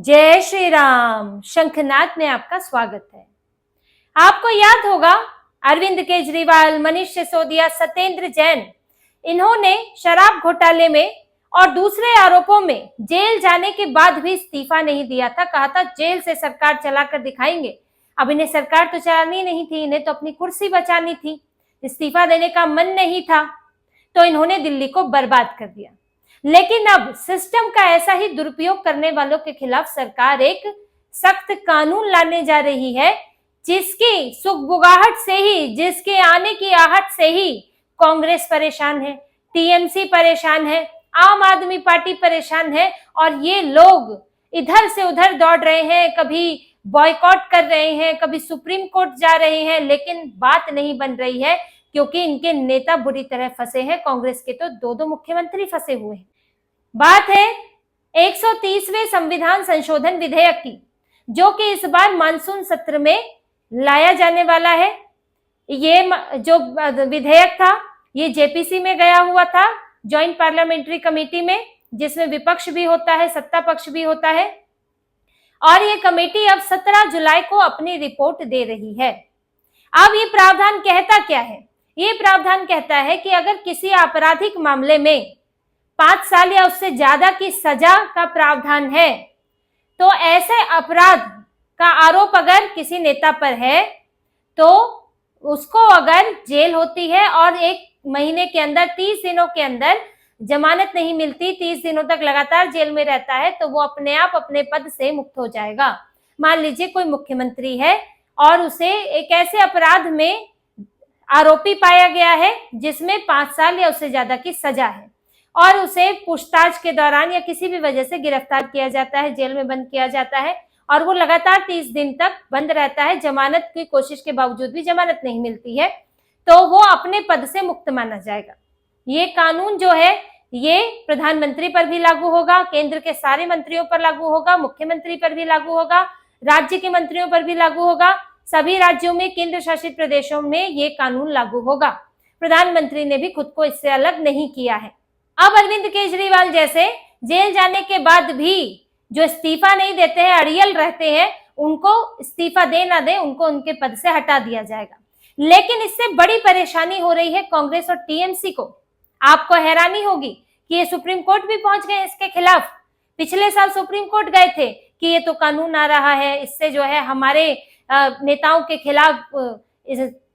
जय श्री राम। शंखनाद में आपका स्वागत है। आपको याद होगा अरविंद केजरीवाल, मनीष सिसोदिया, सत्येंद्र जैन, इन्होंने शराब घोटाले में और दूसरे आरोपों में जेल जाने के बाद भी इस्तीफा नहीं दिया था। कहा था जेल से सरकार चलाकर दिखाएंगे। अब इन्हें सरकार तो चलानी नहीं थी, इन्हें तो अपनी कुर्सी बचानी थी। इस्तीफा देने का मन नहीं था तो इन्होंने दिल्ली को बर्बाद कर दिया। लेकिन अब सिस्टम का ऐसा ही दुरुपयोग करने वालों के खिलाफ सरकार एक सख्त कानून लाने जा रही है, जिसकी सुगबुगाहट से ही, जिसके आने की आहट से ही कांग्रेस परेशान है, टीएमसी परेशान है, आम आदमी पार्टी परेशान है और ये लोग इधर से उधर दौड़ रहे हैं, कभी बॉयकॉट कर रहे हैं, कभी सुप्रीम कोर्ट जा रहे हैं, लेकिन बात नहीं बन रही है क्योंकि इनके नेता बुरी तरह फंसे हैं। कांग्रेस के तो दो मुख्यमंत्री फंसे हुए हैं। बात है 130वें संविधान संशोधन विधेयक की, जो कि इस बार मानसून सत्र में लाया जाने वाला है। ये जो विधेयक था ये जेपीसी में गया हुआ था, ज्वाइंट पार्लियामेंट्री कमेटी में, जिसमें विपक्ष भी होता है, सत्ता पक्ष भी होता है। और ये कमेटी अब 17 जुलाई को अपनी रिपोर्ट दे रही है। अब ये प्रावधान कहता क्या है? ये प्रावधान कहता है कि अगर किसी आपराधिक मामले में 5 साल या उससे ज्यादा की सजा का प्रावधान है, तो ऐसे अपराध का आरोप अगर किसी नेता पर है तो उसको अगर जेल होती है और 1 महीने के अंदर 30 दिनों के अंदर जमानत नहीं मिलती, 30 दिनों तक लगातार जेल में रहता है, तो वो अपने आप अपने पद से मुक्त हो जाएगा। मान लीजिए कोई मुख्यमंत्री है और उसे एक ऐसे अपराध में आरोपी पाया गया है जिसमें 5 साल या उससे ज्यादा की सजा है और उसे पूछताछ के दौरान या किसी भी वजह से गिरफ्तार किया जाता है, जेल में बंद किया जाता है और वो लगातार 30 दिन तक बंद रहता है, जमानत की कोशिश के बावजूद भी जमानत नहीं मिलती है, तो वो अपने पद से मुक्त माना जाएगा। ये कानून जो है ये प्रधानमंत्री पर भी लागू होगा, केंद्र के सारे मंत्रियों पर लागू होगा, मुख्यमंत्री पर भी लागू होगा, राज्य के मंत्रियों पर भी लागू होगा। सभी राज्यों में, केंद्र शासित प्रदेशों में ये कानून लागू होगा। प्रधानमंत्री ने भी खुद को इससे अलग नहीं किया है। अब अरविंद केजरीवाल जैसे जेल जाने के बाद भी जो इस्तीफा नहीं देते हैं, अड़ियल रहते हैं, उनको इस्तीफा दे ना दे, उनको उनके पद से हटा दिया जाएगा। लेकिन इससे बड़ी परेशानी हो रही है कांग्रेस और टीएमसी को। आपको हैरानी होगी कि ये सुप्रीम कोर्ट भी पहुंच गए इसके खिलाफ। पिछले साल सुप्रीम कोर्ट गए थे कि ये तो कानून आ रहा है, इससे जो है हमारे नेताओं के खिलाफ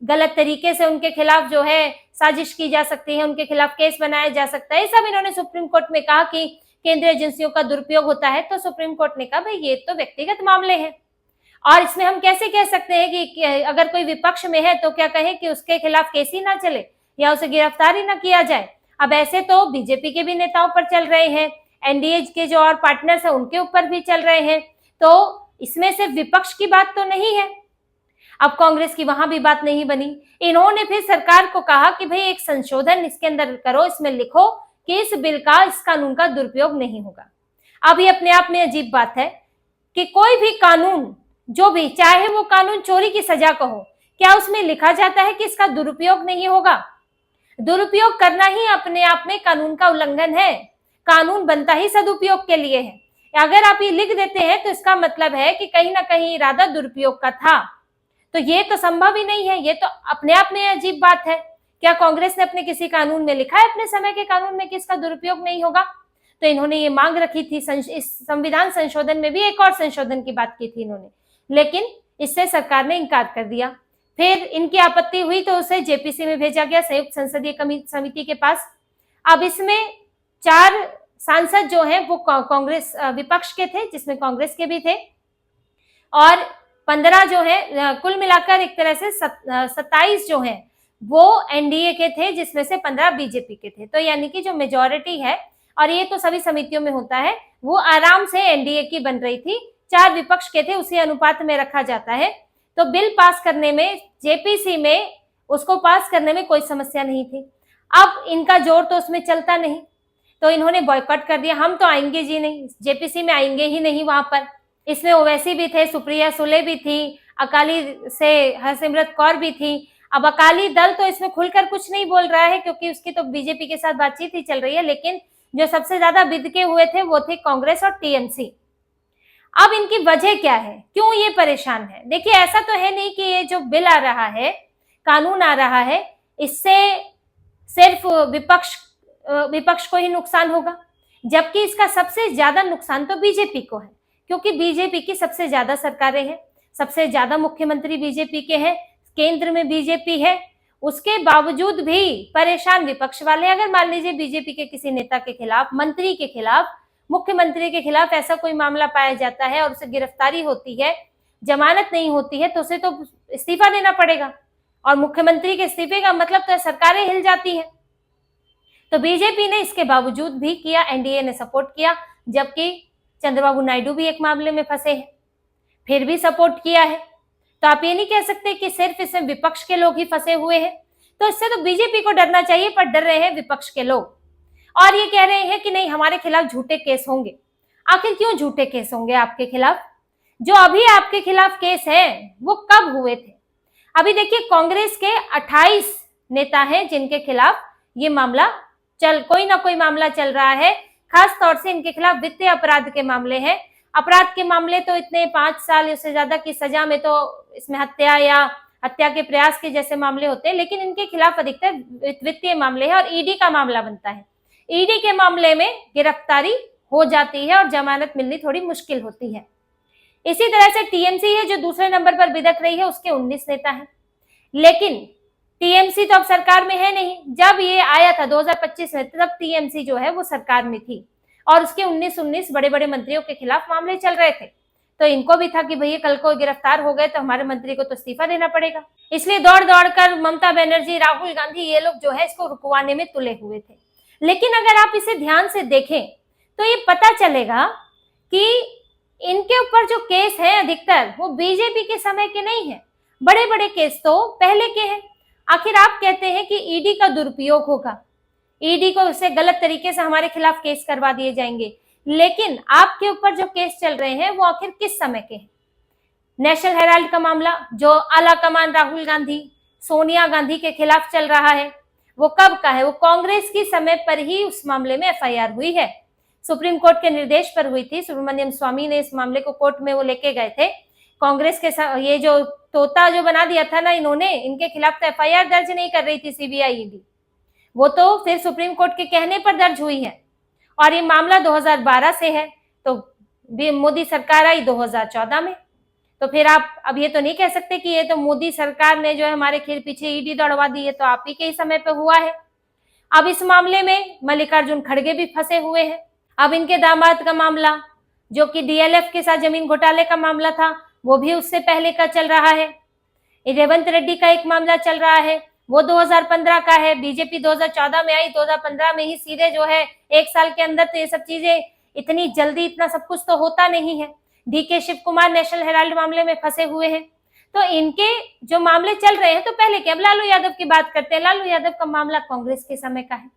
गलत तरीके से उनके खिलाफ जो है साजिश की जा सकती है, उनके खिलाफ केस बनाया जा सकता है। सब इन्होंने सुप्रीम कोर्ट में कहा कि केंद्रीय एजेंसियों का दुरुपयोग होता है, तो सुप्रीम कोर्ट ने कहा भाई ये तो व्यक्तिगत मामले हैं और इसमें हम कैसे कह सकते हैं कि अगर कोई विपक्ष में है तो क्या कहें कि उसके खिलाफ केस ही ना चले या उसे गिरफ्तार ही ना किया जाए। अब ऐसे तो बीजेपी के भी नेताओं पर चल रहे हैं, एनडीए के जो और पार्टनर्स है उनके ऊपर भी चल रहे हैं, तो इसमें सिर्फ विपक्ष की बात तो नहीं है। अब कांग्रेस की वहां भी बात नहीं बनी। इन्होंने फिर सरकार को कहा कि भाई एक संशोधन इसके अंदर करो, इसमें लिखो कि इस बिल का, इस कानून का दुरुपयोग नहीं होगा। अब ये अपने आप में अजीब बात है कि कोई भी कानून, जो भी, चाहे वो कानून चोरी की सजा का हो, क्या उसमें लिखा जाता है कि इसका दुरुपयोग नहीं होगा? दुरुपयोग करना ही अपने आप में कानून का उल्लंघन है। कानून बनता ही सदुपयोग के लिए है। अगर आप ये लिख देते हैं तो इसका मतलब है कि कहीं ना कहीं इरादा दुरुपयोग का था, तो ये तो संभव ही नहीं है। ये तो अपने आप में अजीब बात है। क्या कांग्रेस ने अपने किसी कानून में लिखा है, अपने समय के कानून में, कि इसका दुरुपयोग नहीं होगा? तो इन्होंने ये मांग रखी थी। इस संविधान संशोधन में भी एक और संशोधन की बात की थी इन्होंने, लेकिन इससे सरकार ने इनकार कर दिया। फिर इनकी आपत्ति हुई तो उसे जेपीसी में भेजा गया, संयुक्त संसदीय समिति के पास। अब इसमें 4 सांसद जो हैं वो कांग्रेस विपक्ष के थे, जिसमें कांग्रेस के भी थे, और 15 जो है, कुल मिलाकर एक तरह से 27 जो हैं वो एनडीए के थे, जिसमें से 15 बीजेपी के थे। तो यानी कि जो मेजॉरिटी है, और ये तो सभी समितियों में होता है, वो आराम से एनडीए की बन रही थी। 4 विपक्ष के थे, उसी अनुपात में रखा जाता है। तो बिल पास करने में, जेपीसी में उसको पास करने में कोई समस्या नहीं थी। अब इनका जोर तो उसमें चलता नहीं, तो इन्होंने बॉयकॉट कर दिया। हम तो आएंगे जी नहीं, जेपीसी में आएंगे ही नहीं वहां पर। इसमें ओवैसी भी थे, सुप्रिया सुले भी थी, अकाली से हरसिमरत कौर भी थी। अब अकाली दल तो इसमें खुलकर कुछ नहीं बोल रहा है क्योंकि उसकी तो बीजेपी के साथ बातचीत ही चल रही है, लेकिन जो सबसे ज्यादा बिदके हुए थे वो थे कांग्रेस और टीएमसी। अब इनकी वजह क्या है, क्यों ये परेशान है? देखिए, ऐसा तो है नहीं कि ये जो बिल आ रहा है, कानून आ रहा है, इससे सिर्फ विपक्ष को ही नुकसान होगा, जबकि इसका सबसे ज्यादा नुकसान तो बीजेपी को है, क्योंकि बीजेपी की सबसे ज्यादा सरकारें हैं, सबसे ज्यादा मुख्यमंत्री बीजेपी के हैं, केंद्र में बीजेपी है, उसके बावजूद भी परेशान विपक्ष वाले। अगर मान लीजिए बीजेपी के किसी नेता के खिलाफ, मंत्री के खिलाफ, मुख्यमंत्री के खिलाफ ऐसा कोई मामला पाया जाता है और उसे गिरफ्तारी होती है, जमानत नहीं होती है, तो उसे तो इस्तीफा देना पड़ेगा, और मुख्यमंत्री के इस्तीफे का मतलब तो सरकारें हिल जाती है। तो बीजेपी ने इसके बावजूद भी किया, एनडीए ने सपोर्ट किया, जबकि चंद्रबाबू नायडू भी एक मामले में फंसे हैं, फिर भी सपोर्ट किया है। तो आप ये नहीं कह सकते कि सिर्फ इसमें विपक्ष के लोग ही फंसे हुए हैं। तो इससे तो बीजेपी को डरना चाहिए, पर डर रहे हैं विपक्ष के लोग, और ये कह रहे हैं कि नहीं, हमारे खिलाफ झूठे केस होंगे। आखिर क्यों झूठे केस होंगे आपके खिलाफ? जो अभी आपके खिलाफ केस है वो कब हुए थे? अभी देखिए, कांग्रेस के 28 नेता हैं जिनके खिलाफ ये मामला कोई ना कोई मामला चल रहा है। खास तौर से इनके खिलाफ वित्तीय अपराध के मामले हैं। अपराध के मामले तो इतने 5 साल उससे ज्यादा की सजा में तो इसमें हत्या या हत्या के प्रयास के जैसे मामले होते हैं, लेकिन इनके खिलाफ अधिकतर वित्तीय मामले हैं और ईडी का मामला बनता है। ईडी के मामले में गिरफ्तारी हो जाती है और जमानत मिलनी थोड़ी मुश्किल होती है। इसी तरह से टीएमसी है जो दूसरे नंबर पर बिदक रही है, उसके 19 नेता हैं, लेकिन टीएमसी तो अब सरकार में है नहीं। जब ये आया था 2025 में, तब टीएमसी जो है वो सरकार में थी और उसके 19 बड़े बड़े मंत्रियों के खिलाफ मामले चल रहे थे। तो इनको भी था कि भैया कल को गिरफ्तार हो गए तो हमारे मंत्री को तो इस्तीफा देना पड़ेगा, इसलिए दौड़ दौड़ कर ममता बनर्जी, राहुल गांधी, ये लोग जो है इसको रुकवाने में तुले हुए थे। लेकिन अगर आप इसे ध्यान से देखें तो ये पता चलेगा कि इनके ऊपर जो केस है अधिकतर वो बीजेपी के समय के नहीं है, बड़े बड़े केस तो पहले के हैं। आखिर आप कहते हैं कि ईडी का दुरुपयोग होगा, ईडी को उससे गलत तरीके से हमारे खिलाफ केस करवा दिए जाएंगे, लेकिन आपके ऊपर जो केस चल रहे हैं वो आखिर किस समय के हैं? नेशनल हेराल्ड का मामला जो आला कमान राहुल गांधी, सोनिया गांधी के खिलाफ चल रहा है, वो कब का है? वो कांग्रेस की समय पर ही उस मामले में एफआईआर हुई है, सुप्रीम कोर्ट के निर्देश पर हुई थी। सुब्रमण्यम स्वामी ने इस मामले को कोर्ट में वो लेके गए थे। कांग्रेस के ये जो तोता जो बना दिया था ना इन्होंने, इनके खिलाफ तो एफआईआर दर्ज नहीं कर रही थी सीबीआई ईडी, वो तो फिर सुप्रीम कोर्ट के कहने पर दर्ज हुई है। और ये मामला 2012 से है, तो मोदी सरकार आई 2014 में। तो फिर आप अब ये तो नहीं कह सकते कि ये तो मोदी सरकार ने जो है हमारे पीछे ईडी दौड़वा दी है, तो आप ही के ही समय पे हुआ है। अब इस मामले में मल्लिकार्जुन खड़गे भी फंसे हुए हैं। अब इनके दामाद का मामला जो कि डीएलएफ के साथ जमीन घोटाले का मामला था, वो भी उससे पहले का चल रहा है। रेवंत रेड्डी का एक मामला चल रहा है, वो 2015 का है। बीजेपी 2014 में आई, 2015 में ही सीधे जो है 1 साल के अंदर। तो ये सब चीजें इतनी जल्दी इतना सब कुछ तो होता नहीं है। डीके शिव कुमार नेशनल हेराल्ड मामले में फंसे हुए हैं। तो इनके जो मामले चल रहे हैं तो पहले के। अब लालू यादव की बात करते हैं। लालू यादव का मामला कांग्रेस के समय का है।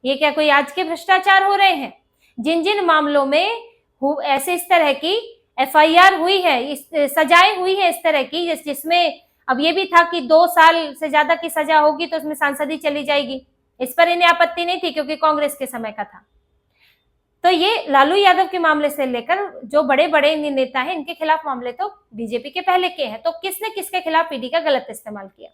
ये क्या कोई आज के भ्रष्टाचार हो रहे हैं? जिन जिन मामलों में ऐसे इस तरह की एफआईआर हुई है, सजाएं हुई है इस तरह की, जिसमें अब ये भी था कि 2 साल से ज्यादा की सजा होगी तो उसमें सांसदी चली जाएगी, इस पर इन्हें आपत्ति नहीं थी क्योंकि कांग्रेस के समय का था। तो ये लालू यादव के मामले से लेकर जो बड़े बड़े नेता हैं, इनके खिलाफ मामले तो बीजेपी के पहले के हैं। तो किसने किसके खिलाफ ईडी का गलत इस्तेमाल किया?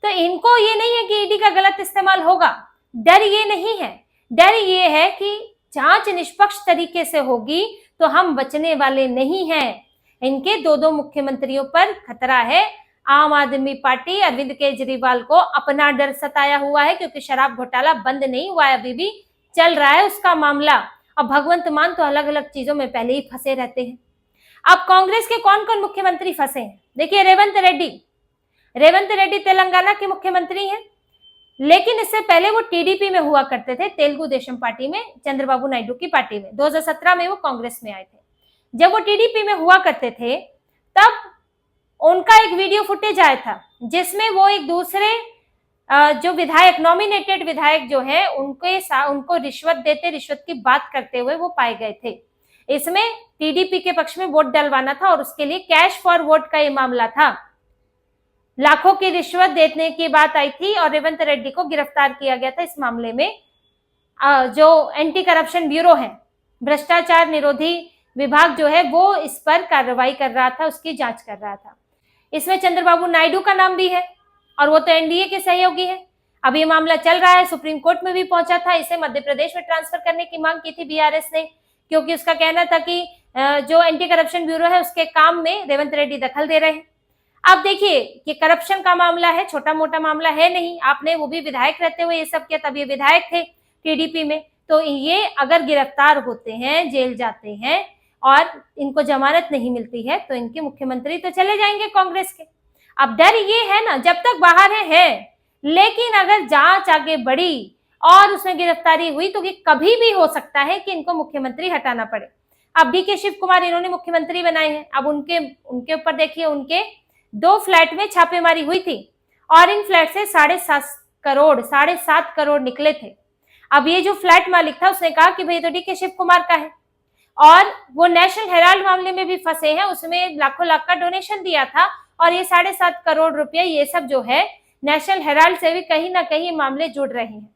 तो इनको ये नहीं है कि ईडी का गलत इस्तेमाल होगा, डर ये नहीं है। डर ये है कि जांच निष्पक्ष तरीके से होगी तो हम बचने वाले नहीं हैं। इनके 2 मुख्यमंत्रियों पर खतरा है। आम आदमी पार्टी अरविंद केजरीवाल को अपना डर सताया हुआ है, क्योंकि शराब घोटाला बंद नहीं हुआ है, अभी भी चल रहा है उसका मामला। अब भगवंत मान तो अलग अलग चीजों में पहले ही फंसे रहते हैं। अब कांग्रेस के कौन कौन मुख्यमंत्री फंसे हैं? देखिए, रेवंत रेड्डी तेलंगाना के मुख्यमंत्री हैं, लेकिन इससे पहले वो टीडीपी में हुआ करते थे, तेलुगु देशम पार्टी में, चंद्रबाबू नायडू की पार्टी में। 2017 में वो कांग्रेस में आए थे। जब वो टीडीपी में हुआ करते थे तब उनका एक वीडियो फुटेज आया था जिसमें वो एक दूसरे जो विधायक, नॉमिनेटेड विधायक जो है, उनको रिश्वत देते, रिश्वत की बात करते हुए वो पाए गए थे। इसमें टीडीपी के पक्ष में वोट डलवाना था और उसके लिए कैश फॉर वोट का ये मामला था। लाखों की रिश्वत देने की बात आई थी और रेवंत रेड्डी को गिरफ्तार किया गया था इस मामले में। जो एंटी करप्शन ब्यूरो है, भ्रष्टाचार निरोधी विभाग जो है वो इस पर कार्रवाई कर रहा था, उसकी जांच कर रहा था। इसमें चंद्रबाबू नायडू का नाम भी है और वो तो एनडीए के सहयोगी है। अब ये मामला चल रहा है, सुप्रीम कोर्ट में भी पहुंचा था। इसे मध्य प्रदेश में ट्रांसफर करने की मांग की थी बीआरएस ने, क्योंकि उसका कहना था कि जो एंटी करप्शन ब्यूरो है उसके काम में रेवंत रेड्डी दखल दे रहे हैं। अब देखिए कि करप्शन का मामला है, छोटा मोटा मामला है नहीं। आपने वो भी विधायक रहते हुए ये सब किया, तब ये विधायक थे टीडीपी में, तो ये अगर गिरफ्तार होते हैं, जेल जाते हैं और इनको जमानत नहीं मिलती है तो इनके मुख्यमंत्री तो चले जाएंगे कांग्रेस के। अब डर ये है ना, जब तक बाहर है, लेकिन अगर जांच आगे बढ़ी और उसमें गिरफ्तारी हुई तो ये कभी भी हो सकता है कि इनको मुख्यमंत्री हटाना पड़े। अब डीके शिव कुमार इन्होंने मुख्यमंत्री बनाए हैं। अब उनके ऊपर देखिए, उनके 2 फ्लैट में छापेमारी हुई थी और इन फ्लैट से 7.5 करोड़ निकले थे। अब ये जो फ्लैट मालिक था उसने कहा कि भाई तो डीके शिव कुमार का है, और वो नेशनल हेराल्ड मामले में भी फंसे हैं, उसमें लाखों लाख का डोनेशन दिया था और ये 7.5 करोड़ रुपए ये सब जो है नेशनल हेराल्ड से भी कहीं ना कहीं मामले जुड़ रहे हैं।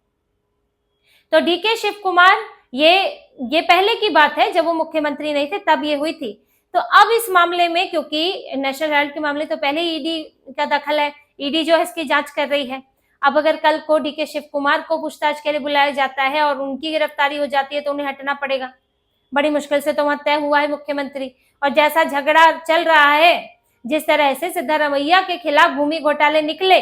तो डीके शिव कुमार ये पहले की बात है, जब वो मुख्यमंत्री नहीं थे तब ये हुई थी। तो अब इस मामले में, क्योंकि नेशनल हेराल्ड के मामले तो पहले ईडी का दखल है, ईडी जो है इसकी जांच कर रही है। अब अगर कल को डीके शिव कुमार को पूछताछ के लिए बुलाया जाता है और उनकी गिरफ्तारी हो जाती है तो उन्हें हटना पड़ेगा। बड़ी मुश्किल से तो वहां तय हुआ है मुख्यमंत्री। और जैसा झगड़ा चल रहा है, जिस तरह से सिद्धारमैया के खिलाफ भूमि घोटाले निकले,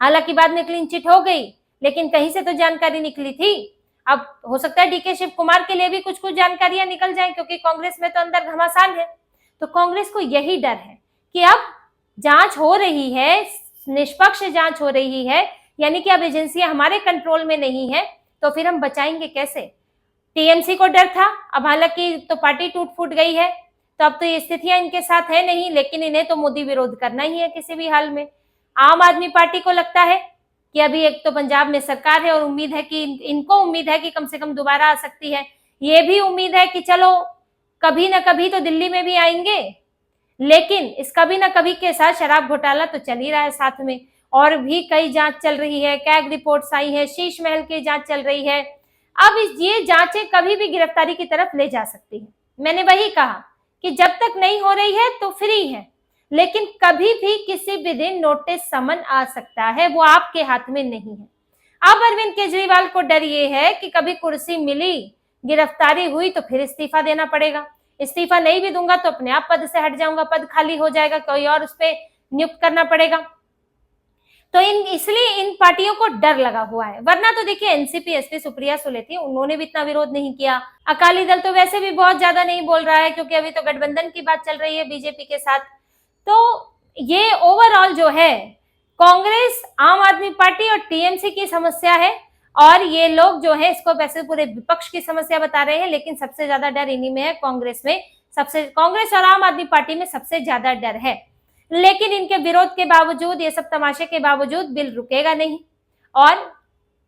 हालांकि बाद में क्लीन चिट हो गई, लेकिन कहीं से तो जानकारी निकली थी। अब हो सकता है डीके शिव कुमार के लिए भी कुछ कुछ जानकारियां निकल जाएं, क्योंकि कांग्रेस में तो अंदर घमासान है। तो कांग्रेस को यही डर है कि अब जांच हो रही है, निष्पक्ष जांच हो रही है, यानी कि अब एजेंसियां हमारे कंट्रोल में नहीं है, तो फिर हम बचाएंगे कैसे। टीएमसी को डर था, अब हालांकि तो पार्टी टूट फूट गई है, तो अब तो ये स्थितियां इनके साथ है नहीं, लेकिन इन्हें तो मोदी विरोध करना ही है किसी भी हाल में। आम आदमी पार्टी को लगता है कि अभी एक तो पंजाब में सरकार है और उम्मीद है कि इनको उम्मीद है कि कम से कम दोबारा आ सकती है। ये भी उम्मीद है कि चलो कभी ना कभी तो दिल्ली में भी आएंगे, लेकिन इस कभी ना कभी के साथ शराब घोटाला तो चल ही रहा है साथ में, और भी कई जांच चल रही है, कैग रिपोर्ट्स आई है, शीश महल की जांच चल रही है। अब ये जांचें कभी भी गिरफ्तारी की तरफ ले जा सकती है। मैंने वही कहा कि जब तक नहीं हो रही है तो फ्री है, लेकिन कभी भी किसी भी दिन नोटिस समन आ सकता है, वो आपके हाथ में नहीं है। अब अरविंद केजरीवाल को डर ये है कि कभी कुर्सी मिली, गिरफ्तारी हुई तो फिर इस्तीफा देना पड़ेगा। इस्तीफा नहीं भी दूंगा तो अपने आप पद से हट जाऊंगा, पद खाली हो जाएगा, कोई और उस पर नियुक्त करना पड़ेगा। तो इसलिए इन पार्टियों को डर लगा हुआ है। वरना तो देखिए एनसीपी एसपी सुप्रिया सुले थी, उन्होंने भी इतना विरोध नहीं किया। अकाली दल तो वैसे भी बहुत ज्यादा नहीं बोल रहा है, क्योंकि अभी तो गठबंधन की बात चल रही है बीजेपी के साथ। तो ये ओवरऑल जो है कांग्रेस, आम आदमी पार्टी और टीएमसी की समस्या है, और ये लोग जो है इसको वैसे पूरे विपक्ष की समस्या बता रहे हैं, लेकिन सबसे ज्यादा डर इन्हीं में है। कांग्रेस और आम आदमी पार्टी में सबसे ज्यादा डर है। लेकिन इनके विरोध के बावजूद, ये सब तमाशे के बावजूद बिल रुकेगा नहीं, और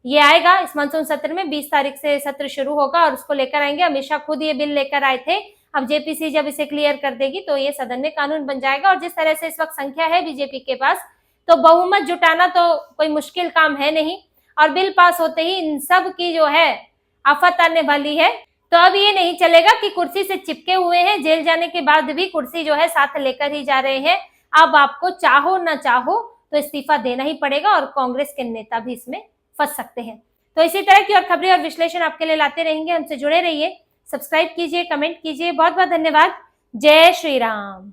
ये आएगा इस मानसून सत्र में। 20 तारीख से सत्र शुरू होगा और उसको लेकर आएंगे। अमित शाह खुद ये बिल लेकर आए थे। अब जेपीसी जब इसे क्लियर कर देगी तो ये सदन में कानून बन जाएगा। और जिस तरह से इस वक्त संख्या है बीजेपी के पास, तो बहुमत जुटाना तो कोई मुश्किल काम है नहीं, और बिल पास होते ही इन सब की जो है आफत आने वाली है। तो अब ये नहीं चलेगा कि कुर्सी से चिपके हुए हैं, जेल जाने के बाद भी कुर्सी जो है साथ लेकर ही जा रहे हैं। अब आपको चाहो ना चाहो तो इस्तीफा देना ही पड़ेगा, और कांग्रेस के नेता भी इसमें फंस सकते हैं। तो इसी तरह की और खबरें और विश्लेषण आपके लिए लाते रहेंगे। हमसे जुड़े रहिए, सब्सक्राइब कीजिए, कमेंट कीजिए। बहुत बहुत धन्यवाद। जय श्री राम।